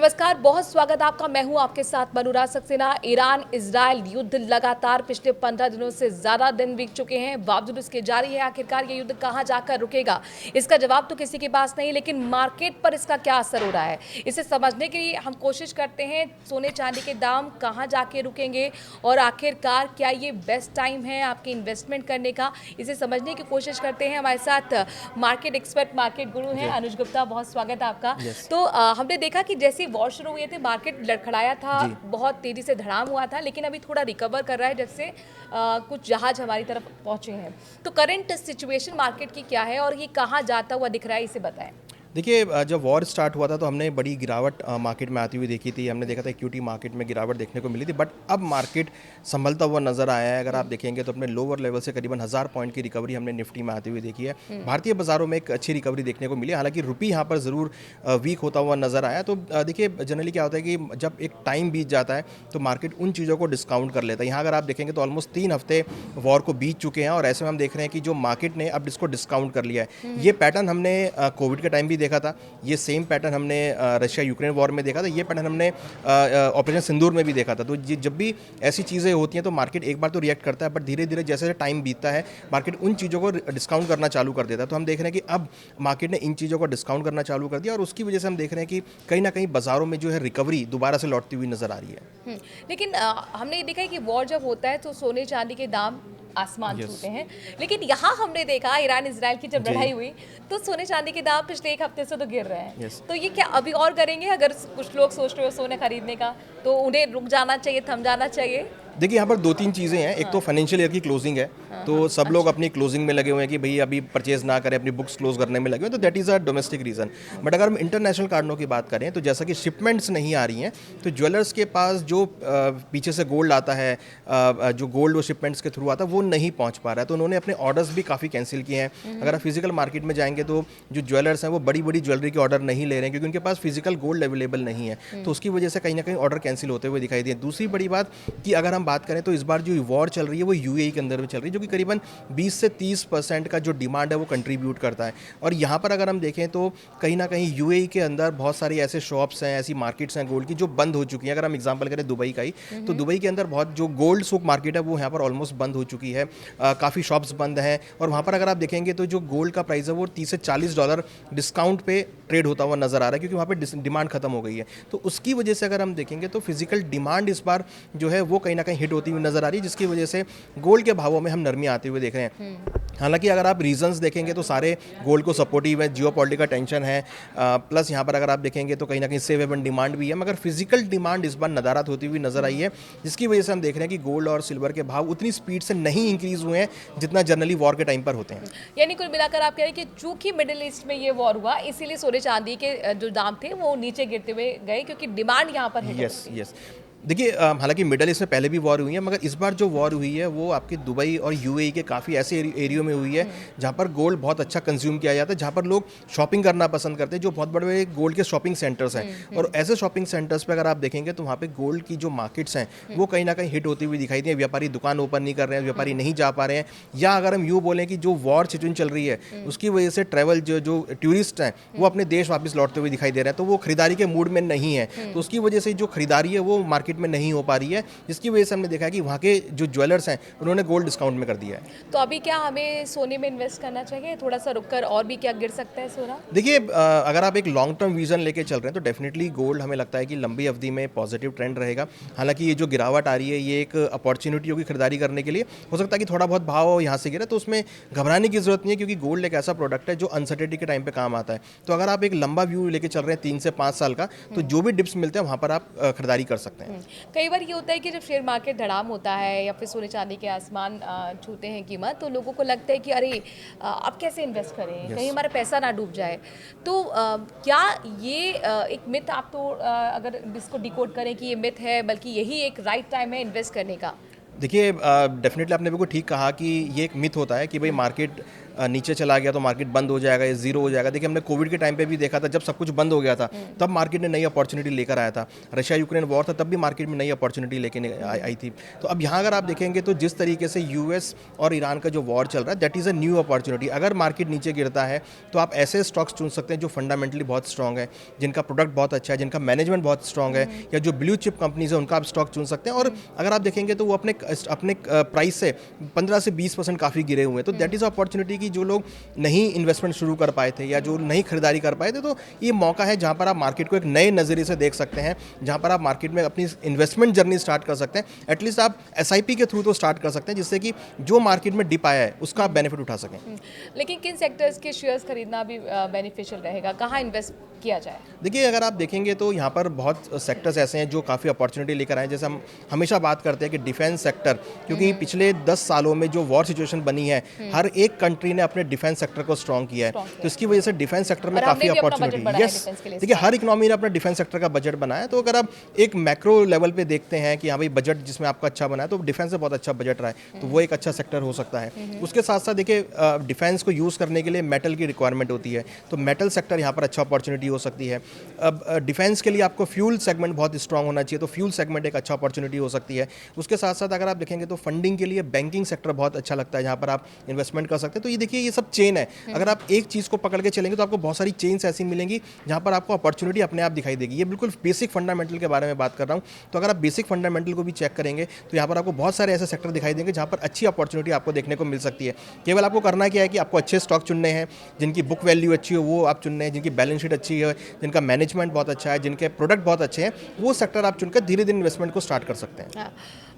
नमस्कार, बहुत स्वागत आपका। मैं हूं आपके साथ मनुराज सक्सेना। ईरान इजरायल युद्ध लगातार पिछले 15 दिनों से ज़्यादा दिन बीत चुके हैं, बावजूद इसके जारी है। आखिरकार ये युद्ध कहां जाकर रुकेगा, इसका जवाब तो किसी के पास नहीं, लेकिन मार्केट पर इसका क्या असर हो रहा है, इसे समझने के लिए हम कोशिश करते हैं सोने चांदी के दाम कहाँ जाके रुकेंगे और आखिरकार क्या ये बेस्ट टाइम है आपके इन्वेस्टमेंट करने का, इसे समझने की कोशिश करते हैं। हमारे साथ मार्केट एक्सपर्ट, मार्केट गुरु हैं अनुज गुप्ता। बहुत स्वागत है आपका। तो हमने देखा कि जैसे वॉर शुरू हुए थे, मार्केट लड़खड़ाया था, बहुत तेजी से धड़ाम हुआ था, लेकिन अभी थोड़ा रिकवर कर रहा है जब से कुछ जहाज हमारी तरफ पहुंचे हैं। तो करंट सिचुएशन मार्केट की क्या है और ये कहां जाता हुआ दिख रहा है, इसे बताएं। देखिए, जब वॉर स्टार्ट हुआ था तो हमने बड़ी गिरावट मार्केट में आती हुई देखी थी। हमने देखा था इक्विटी मार्केट में गिरावट देखने को मिली थी, बट अब मार्केट संभलता हुआ नजर आया है। अगर आप देखेंगे तो अपने लोअर लेवल से करीबन 1000 पॉइंट की रिकवरी हमने निफ्टी में आती हुई देखी है। भारतीय बाजारों में एक अच्छी रिकवरी देखने को मिली, हालांकि रुपी यहाँ पर ज़रूर वीक होता हुआ नजर आया। तो देखिए, जनरली क्या होता है कि जब एक टाइम बीत जाता है तो मार्केट उन चीज़ों को डिस्काउंट कर लेता है। यहाँ अगर आप देखेंगे तो ऑलमोस्ट 3 हफ्ते वॉर को बीत चुके हैं और ऐसे में हम देख रहे हैं कि जो मार्केट ने अब इसको डिस्काउंट कर लिया है। ये पैटर्न हमने कोविड के टाइम भी देखा था, ये सेम पैटर्न हमने रशिया यूक्रेन वॉर में देखा था, ये पैटर्न हमने ऑपरेशन सिंदूर में भी देखा था। तो जब भी ऐसी चीज़ें होती हैं तो मार्केट एक बार तो रिएक्ट करता है, बट धीरे धीरे जैसे जैसे टाइम बीतता है मार्केट उन चीज़ों को डिस्काउंट करना चालू कर देता है। तो हम देख रहे हैं कि अब मार्केट ने इन चीज़ों को डिस्काउंट करना चालू कर दिया और उसकी वजह से हम देख रहे हैं कि कहीं ना कहीं बाजारों में जो है रिकवरी दोबारा से लौटती हुई नजर आ रही है। लेकिन हमने ये देखा है कि वॉर जब होता है तो सोने चांदी के दाम आसमान छूते हैं, लेकिन यहाँ हमने देखा ईरान इजराइल की जब लड़ाई हुई तो सोने चांदी के दाम पिछले एक हफ्ते से तो गिर रहे हैं। तो ये क्या अभी और करेंगे? अगर कुछ लोग सोच रहे हो सोने खरीदने का तो उन्हें रुक जाना चाहिए, थम जाना चाहिए? देखिए, यहाँ पर 2-3 चीज़ें हैं। एक तो फाइनेंशियल ईयर की क्लोजिंग है, तो सब लोग अपनी क्लोजिंग में लगे हुए हैं कि भाई अभी परचेज ना करें, अपनी बुक्स क्लोज करने में लगे हुए हैं। तो that is a domestic reason. But अगर हम इंटरनेशनल कारणों की बात करें तो जैसा कि शिपमेंट्स नहीं आ रही हैं, तो ज्वेलर्स के पास जो पीछे से गोल्ड आता है, जो गोल्ड वो शिपमेंट्स के थ्रू आता है, वो नहीं पहुँच पा रहा है। तो उन्होंने अपने ऑर्डर्स भी काफ़ी कैंसिल किए हैं। अगर आप फिजिकल मार्केट में जाएंगे तो जो ज्वेलर्स हैं वो बड़ी बड़ी ज्वेलरी के ऑर्डर नहीं ले रहे हैं क्योंकि उनके पास फिजिकल गोल्ड अवेलेबल नहीं है। तो उसकी वजह से कहीं ना कहीं ऑर्डर कैंसिल होते हुए दिखाई दिए। दूसरी बड़ी बात कि अगर हम बात करें तो इस बार जो वॉर चल रही है वो यूएई के अंदर में चल रही है, जो कि करीबन 20 से 30% का जो डिमांड है वो कंट्रीब्यूट करता है। और यहाँ पर अगर हम देखें तो कहीं ना कहीं यूएई के अंदर बहुत सारी ऐसे शॉप्स हैं, ऐसी मार्केट्स हैं गोल्ड की जो बंद हो चुकी हैं। अगर हम एग्जांपल करें दुबई का ही, तो दुबई के अंदर बहुत जो गोल्ड सूक मार्केट है वो यहाँ पर ऑलमोस्ट बंद हो चुकी है। काफ़ी शॉप्स बंद हैं और वहाँ पर अगर आप देखेंगे तो जो गोल्ड का प्राइस है वो $30 से $40 डिस्काउंट पे ट्रेड होता हुआ नजर आ रहा है क्योंकि वहाँ पर डिमांड खत्म हो गई है। तो उसकी वजह से अगर हम देखेंगे तो फिजिकल डिमांड इस बार जो है वो कहीं ना कहीं हिट होती हुई नजर आ रही है, जिसकी वजह से गोल्ड के भावों में हम नरमी आते हुए देख रहे हैं। हालांकि अगर आप रीजंस देखेंगे तो सारे गोल्ड को सपोर्टिव है, जियोपॉलिटिकल टेंशन है, प्लस यहाँ पर अगर आप देखेंगे तो कहीं ना कहीं सेफ हेवन डिमांड भी है, मगर फिजिकल डिमांड इस बार नदारत होती हुई नजर आई है, जिसकी वजह से हम देख रहे हैं कि गोल्ड और सिल्वर के भाव उतनी स्पीड से नहीं इंक्रीज हुए हैं जितना जनरली वॉर के टाइम पर होते हैं। यानी कुल मिलाकर आप कह रहे हैं कि चूंकि मिडिल ईस्ट में ये वॉर हुआ इसीलिए सोने चांदी के जो दाम थे वो नीचे गिरते हुए गए क्योंकि डिमांड यहाँ पर हिट यस यस। देखिए, हालांकि मिडल ईस्ट में पहले भी वॉर हुई है, मगर इस बार जो वॉर हुई है वो आपके दुबई और यूएई के काफ़ी ऐसे एरियो में हुई है जहाँ पर गोल्ड बहुत अच्छा कंज्यूम किया जाता है, जहाँ पर लोग शॉपिंग करना पसंद करते हैं, जो बहुत बड़े बड़े गोल्ड के शॉपिंग सेंटर्स हैं। और ऐसे शॉपिंग सेंटर्स पे अगर आप देखेंगे तो वहाँ पे गोल्ड की जो मार्केट्स हैं वो कहीं ना कहीं हिट होती हुई दिखाई दी है। व्यापारी दुकान ओपन नहीं कर रहे हैं, व्यापारी नहीं जा पा रहे हैं, या अगर हम यूँ बोलें कि जो वॉर सिचुएशन चल रही है उसकी वजह से ट्रैवल जो टूरिस्ट हैं वो अपने देश वापस लौटते हुए दिखाई दे रहे हैं, तो वो खरीदारी के मूड में नहीं है। तो उसकी वजह से जो खरीदारी है वो मार्केट में नहीं हो पा रही है, जिसकी वजह से हमने देखा है कि वहाँ के जो ज्वेलर्स हैं उन्होंने गोल्ड डिस्काउंट में कर दिया है। तो अभी क्या हमें सोने में इन्वेस्ट करना चाहिए, थोड़ा सा रुककर, और भी क्या गिर सकता है सोना? देखिए, अगर आप एक लॉन्ग टर्म विजन लेके चल रहे हैं तो डेफिनेटली गोल्ड हमें लगता है कि लंबी अवधि में पॉजिटिव ट्रेंड रहेगा। हालांकि ये जो गिरावट आ रही है ये एक अपॉर्चुनिटी होगी खरीदारी करने के लिए। हो सकता है कि थोड़ा बहुत भाव यहाँ से गिरे, तो उसमें घबराने की जरूरत नहीं है क्योंकि गोल्ड एक ऐसा प्रोडक्ट है जो अनसर्टेनिटी के टाइम पे काम आता है। तो अगर आप एक लंबा व्यू लेके चल रहे हैं 3 से 5 साल का, तो जो भी डिप्स मिलते हैं वहाँ पर आप खरीदारी कर सकते हैं। कई बार ये होता है कि जब शेयर मार्केट धड़ाम होता है या फिर सोने चांदी के आसमान छूते हैं कीमत, तो लोगों को लगता है कि अरे अब कैसे इन्वेस्ट करें, कहीं हमारा पैसा ना डूब जाए। तो क्या ये एक मिथ, आप तो अगर इसको डिकोड करें कि ये मिथ है, बल्कि यही एक राइट टाइम है इन्वेस्ट करने का? देखिए, डेफिनेटली आपने बिल्कुल ठीक कहा कि ये एक मिथ होता है कि भाई मार्केट नीचे चला गया तो मार्केट बंद हो जाएगा, ये जीरो हो जाएगा। देखिए हमने कोविड के टाइम पे भी देखा था, जब सब कुछ बंद हो गया था तब मार्केट ने नई अपॉर्चुनिटी लेकर आया था। रशिया यूक्रेन वॉर था तब भी मार्केट में नई अपॉर्चुनिटी लेके आई थी। तो अब यहाँ अगर आप देखेंगे तो जिस तरीके से यूएस और ईरान का जो वॉर चल रहा है, that is a new opportunity. अगर मार्केट नीचे गिरता है तो आप ऐसे स्टॉक्स चुन सकते हैं जो फंडामेंटली बहुत स्ट्रॉन्ग है, जिनका प्रोडक्ट बहुत अच्छा है, जिनका मैनेजमेंट बहुत स्ट्रॉन्ग है, या जो ब्लू चिप कंपनीज है उनका आप स्टॉक चुन सकते हैं। और अगर आप देखेंगे तो वो अपने प्राइस से 15 से 20% काफ़ी गिरे हुए हैं। तो दैट इज़ अपॉर्चुनिटी कि जो लोग नहीं इन्वेस्टमेंट शुरू कर पाए थे या जो नहीं खरीदारी कर पाए थे, तो ये मौका है जहाँ पर आप मार्केट को एक नए नज़रिए से देख सकते हैं, जहाँ पर आप मार्केट में अपनी इन्वेस्टमेंट जर्नी स्टार्ट कर सकते हैं। एटलीस्ट आप एसआईपी के थ्रू तो स्टार्ट कर सकते हैं, जिससे कि जो मार्केट में डिप आया है उसका आप बेनिफिट उठा सकें। लेकिन किन सेक्टर्स के शेयर्स खरीदना भी बेनिफिशियल रहेगा, कहाँ इन्वेस्ट किया जाए? देखिए अगर आप देखेंगे तो यहाँ पर बहुत सेक्टर्स ऐसे हैं जो काफ़ी अपॉर्चुनिटी लेकर आए हैं। जैसे हम हमेशा बात करते हैं कि डिफेंस सेक्टर, क्योंकि पिछले 10 सालों में जो वॉर सिचुएशन बनी है, हर एक कंट्री ने अपने डिफेंस सेक्टर को स्ट्रॉन्ग किया है, तो इसकी वजह से डिफेंस सेक्टर में काफ़ी अपॉर्चुनिटी। यस, देखिए हर इकोनॉमी ने अपना डिफेंस सेक्टर का बजट बनाया। तो अगर आप एक मैक्रो लेवल पे देखते हैं कि हाँ भाई बजट जिसमें आपका अच्छा बना है, तो डिफेंस से बहुत अच्छा बजट रहा है, तो वो एक अच्छा सेक्टर हो सकता है। उसके साथ साथ देखिए डिफेंस को यूज़ करने के लिए मेटल की रिक्वायरमेंट होती है, तो मेटल सेक्टर यहाँ पर अच्छा अपॉर्चुनिटी हो सकती है। अब डिफेंस के लिए आपको फ्यूल सेगमेंट बहुत स्ट्रांग होना चाहिए, तो फ्यूल सेगमेंट एक अच्छा अपॉर्चुनिटी हो सकती है। उसके साथ साथ अगर आप देखेंगे तो फंडिंग के लिए बैंकिंग सेक्टर बहुत अच्छा लगता है, जहाँ पर आप इन्वेस्टमेंट कर सकते हैं। तो ये देखिए ये सब चेन है, अगर आप एक चीज़ को पकड़ के चलेंगे तो आपको बहुत सारी चेन्स ऐसी मिलेंगी जहाँ पर आपको अपॉर्चुनिटी अपने आप दिखाई देगी। ये बिल्कुल बेसिक फंडामेंटल के बारे में बात कर रहा हूँ। तो अगर आप बेसिक फंडामेंटल को भी चेक करेंगे तो यहाँ पर आपको बहुत सारे ऐसे सेक्टर दिखाई देंगे जहाँ पर अच्छी अपॉर्चुनिटी आपको देखने को मिल सकती है। केवल आपको करना क्या है कि आपको अच्छे स्टॉक चुनने हैं, जिनकी बुक वैल्यू अच्छी हो वो आप चुनने हैं, जिनकी बैलेंस शीट अच्छी है, जिनका मैनेजमेंट बहुत अच्छा है, जिनके प्रोडक्ट बहुत अच्छे हैं, वो सेक्टर आप चुनकर धीरे धीरे इन्वेस्टमेंट को स्टार्ट कर सकते हैं। हाँ,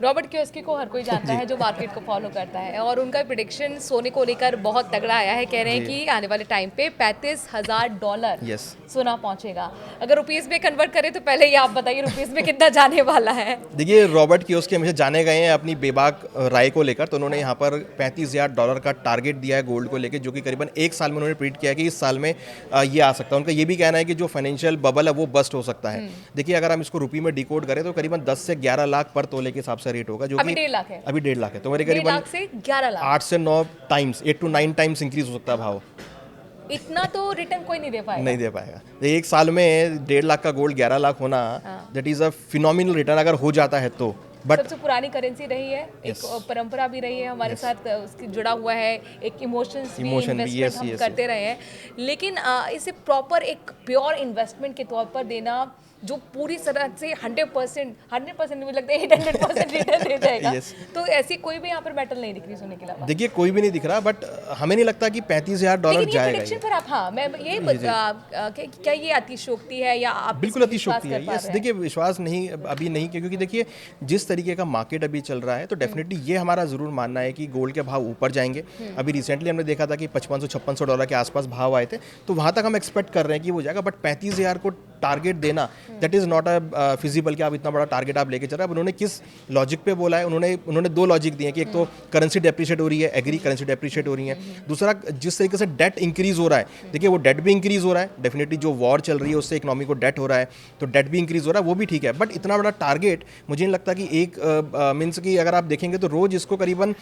रॉबर्ट कियोस्की को हर कोई जानता है जो मार्केट को फॉलो करता है, और उनका प्रिडिक्शन सोने को लेकर बहुत तगड़ा आया है। कह रहे हैं कि आने वाले टाइम पे $35,000 यस सोना पहुंचेगा। अगर रुपीस में कन्वर्ट करें तो पहले ये आप बताइए रुपीस में कितना जाने वाला है? देखिए रॉबर्ट कियोस्की हमेशा जाने गए हैं अपनी बेबाक राय को लेकर, तो उन्होंने यहाँ पर $35,000 का टारगेट दिया है गोल्ड को लेकर, जो कि करीबन एक साल में उन्होंने प्रिडिक्ट किया है कि इस साल में ये आ सकता है। उनका ये भी कहना है कि जो फाइनेंशियल बबल है वो बस्ट हो सकता है। देखिए अगर हम इसको रुपये में डिकोड करें तो करीबन 10 से 11 लाख पर तोले के हिसाब से रेट होगा, जो अभी कि 1.5 लाख है। अभी 1.5 लाख है, तो मेरे 1.5 करीबन लाख से 11 लाख 8 से 9 टाइम्स, 8 to 9 टाइम्स इंक्रीज हो सकता है भाव। इतना तो रिटर्न कोई नहीं दे पाएगा। नहीं दे पाएगा। एक साल में 1.5 लाख का गोल्ड 11 लाख होना, that is a phenomenal return अगर हो जाता है तो। बट सबसे पुरानी करेंसी रही है, एक परंपरा भी रही है हमारे साथ, उसकी जुड़ा हुआ है एक इमोशंस भी, इन्वेस्टमेंट हम करते रहे हैं। लेकिन इसे प्रॉपर एक प्योर इन्वेस्टमेंट के तौर पर देना जो पूरी तरह से 100% मुझे लगता है 800% रिटर्न दे जाएगा। तो ऐसी कोई भी यहाँ पर बैटल नहीं दिख रही सोने के अलावा। देखिए कोई भी नहीं दिख रहा, बट हमें नहीं लगता कि $35,000 जाएगा। प्रेडिक्शन पर आप, हाँ मैं ये क्या ये अतिशयोक्ति है या आप बिल्कुल अतिशयोक्ति है। यस, देखिए विश्वास नहीं अभी नहीं, क्योंकि देखिए जिस तरीके का मार्केट अभी चल रहा है, तो डेफिनेटली ये हमारा ज़रूर मानना है कि गोल्ड के भाव ऊपर जाएंगे। अभी रिसेंटली हमने देखा था कि $5500-5600 के आसपास भाव आए थे, तो वहाँ तक हम एक्सपेक्ट कर रहे हैं कि वो जाएगा। बट 35,000 को टारगेट देना, that is not a feasible कि आप इतना बड़ा टारगेट आप लेके चल रहे हैं। अब उन्होंने किस लॉजिक पे बोला है, उन्होंने 2 लॉजिक दिए हैं कि एक तो करेंसी डेप्रिशिएट हो रही है, एग्री करेंसी डेप्रिशिएट हो रही है। दूसरा जिस तरीके से डेट इंक्रीज हो रहा है, देखिए वो डेट भी इंक्रीज हो रहा है, डेफिनेटली जो वॉर चल रही है उससे इकोनॉमी को डेट हो रहा है, तो डेट भी इंक्रीज हो रहा है, वो भी ठीक है। बट इतना बड़ा टारगेट मुझे नहीं लगता कि एक मीन्स कि अगर आप देखेंगे तो रोज़ इसको करीबन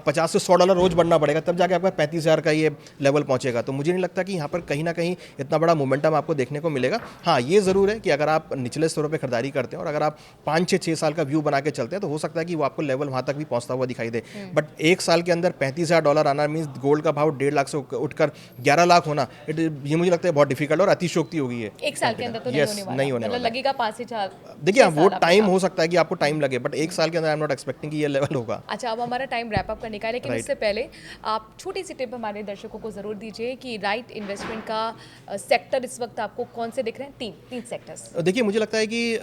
$50 से $100 रोज़ बढ़ना पड़ेगा, तब जाके आपका 35,000 का ये लेवल पहुंचेगा। तो मुझे नहीं लगता कि यहाँ पर कहीं ना कहीं इतना बड़ा मोमेंटम आपको देखने को मिलेगा। हाँ ये ज़रूर है कि अगर आप निचले स्तरों पे खरीदारी करते हैं और अगर आप 5-6 साल का व्यू बना के चलते हैं, तो हो सकता है कि वो आपको लेवल वहाँ तक भी पहुँचता हुआ दिखाई दे। बट एक साल के अंदर $35,000 आना मीन्स गोल्ड का भाव 1.5 लाख से उठकर 11 लाख होना, ये मुझे लगता है बहुत डिफिकल्ट और अतिशोक्ति होगी। ये एक साल के अंदर तो नहीं होने वाला, लगेगा 5 से 4। देखिए वो टाइम हो सकता है कि आपको टाइम लगे, बट एक साल के अंदर आई एम नॉट एक्सपेक्टिंग कि ये लेवल होगा। अच्छा, अब हमारा टाइम रैप अप करने का है, लेकिन उससे पहले आप छोटी सी टिप हमारे दर्शकों को जरूर दीजिए कि राइट इन्वेस्टमेंट का सेक्टर इस वक्त आपको कौन से दिख रहे हैं? तीन सेक्टर्स। देखिए मुझे लगता है कि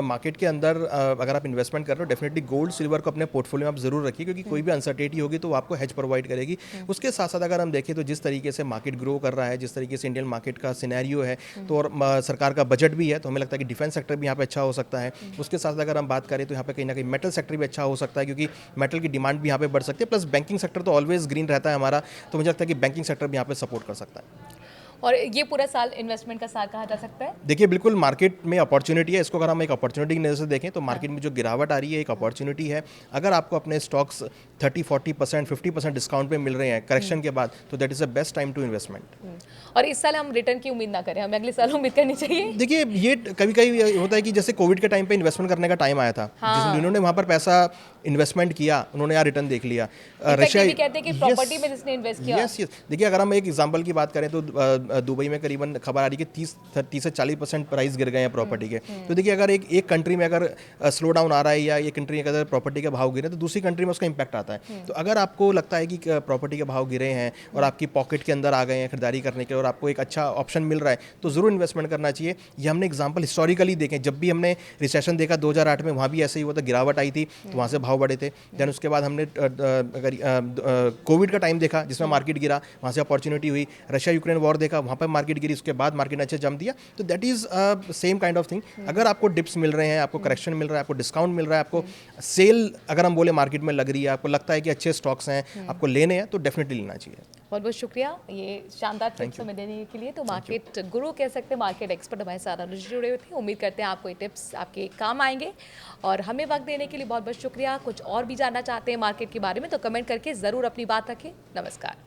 मार्केट के अंदर अगर आप इन्वेस्टमेंट कर रहे हो, डेफिनेटली गोल्ड सिल्वर को अपने पोर्टफोलियो में आप जरूर रखिए, क्योंकि कोई भी अनसर्टेनिटी होगी तो वो आपको हेज प्रोवाइड करेगी। उसके साथ साथ अगर हम देखें तो जिस तरीके से मार्केट ग्रो कर रहा है, जिस तरीके से इंडियन मार्केट का सिनेरियो है, तो और सरकार का बजट भी है, तो हमें लगता है कि डिफेंस सेक्टर भी यहाँ पे अच्छा हो सकता है। उसके साथ अगर हम बात करें तो यहाँ पे कहीं ना कहीं मेटल सेक्टर भी अच्छा हो सकता है, क्योंकि मेटल की डिमांड भी यहाँ पे बढ़ सकती है। प्लस बैंकिंग सेक्टर तो ऑलवेज ग्रीन रहता है हमारा, तो मुझे लगता है कि बैंकिंग सेक्टर भी यहाँ पे सपोर्ट कर सकता है। और ये पूरा साल इन्वेस्टमेंट का साल कहा जा सकता है। देखिए बिल्कुल मार्केट में अपॉर्चुनिटी है, इसको अगर हम एक अपॉर्चुनिटी की नज़र से देखें तो मार्केट में जो गिरावट आ रही है एक अपॉर्चुनिटी है। अगर आपको अपने स्टॉक्स 30-40% 50% डिस्काउंट पे मिल रहे हैं करेक्शन के बाद, तो that is the best time to investment. और इस साल हम रिटर्न की उम्मीद ना करें, हमें अगले साल उम्मीद करनी चाहिए। देखिए ये कभी कभी होता है कि जैसे कोविड के टाइम पे इन्वेस्टमेंट करने का टाइम आया था, जिन्होंने वहाँ पर पैसा इन्वेस्टमेंट किया उन्होंने यहाँ रिटर्न देख लिया। रशिया भी कहते हैं कि प्रॉपर्टी में जिसने इन्वेस्ट किया। यस यस, देखिए अगर हम एक एग्जांपल की बात करें तो दुबई में करीबन खबर आ रही है कि 30 से 40% प्राइस गिर गए हैं प्रॉपर्टी के। तो देखिए अगर एक कंट्री में अगर स्लो डाउन आ रहा है या एक कंट्री में अगर प्रॉपर्टी के भाव गिरे तो दूसरी कंट्री में उसका इंपैक्ट आता है। तो अगर आपको लगता है कि प्रॉपर्टी के भाव गिरे हैं और आपकी पॉकेट के अंदर आ गए हैं खरीदारी करने के और आपको एक अच्छा ऑप्शन मिल रहा है तो ज़रूर इन्वेस्टमेंट करना चाहिए। ये हमने एग्जाम्पल हिस्टोरिकली देखें, जब भी हमने रिसेशन देखा 2008 में, वहाँ भी ऐसे ही हुआ था, गिरावट आई थी तो वहाँ से भाव बढ़े थे। देन उसके बाद हमने कोविड का टाइम देखा जिसमें मार्केट गिरा, वहाँ से अपॉर्चुनिटी हुई। रशिया यूक्रेन वॉर देखा, वहाँ पर मार्केट गिरी, उसके बाद मार्केट ने अच्छे जम दिया। तो that is same kind of thing. अगर आपको डिप्स मिल रहे हैं, आपको करेक्शन मिल रहा है, आपको डिस्काउंट मिल रहा है, आपको सेल अगर हम बोले मार्केट में लग रही है, आपको लगता है कि अच्छे स्टॉक्स हैं, आपको लेने हैं, तो डेफिनेटली लेना चाहिए। बहुत बहुत शुक्रिया ये शानदार टिप्स हमें देने के लिए। तो मार्केट गुरु कह सकते हैं, मार्केट एक्सपर्ट हमारे साथ अनुज जुड़े हुए थे। उम्मीद करते हैं आपको ये टिप्स आपके काम आएंगे और हमें वक्त देने के लिए बहुत बहुत शुक्रिया। कुछ और भी जानना चाहते हैं मार्केट के बारे में तो कमेंट करके ज़रूर अपनी बात रखें। नमस्कार।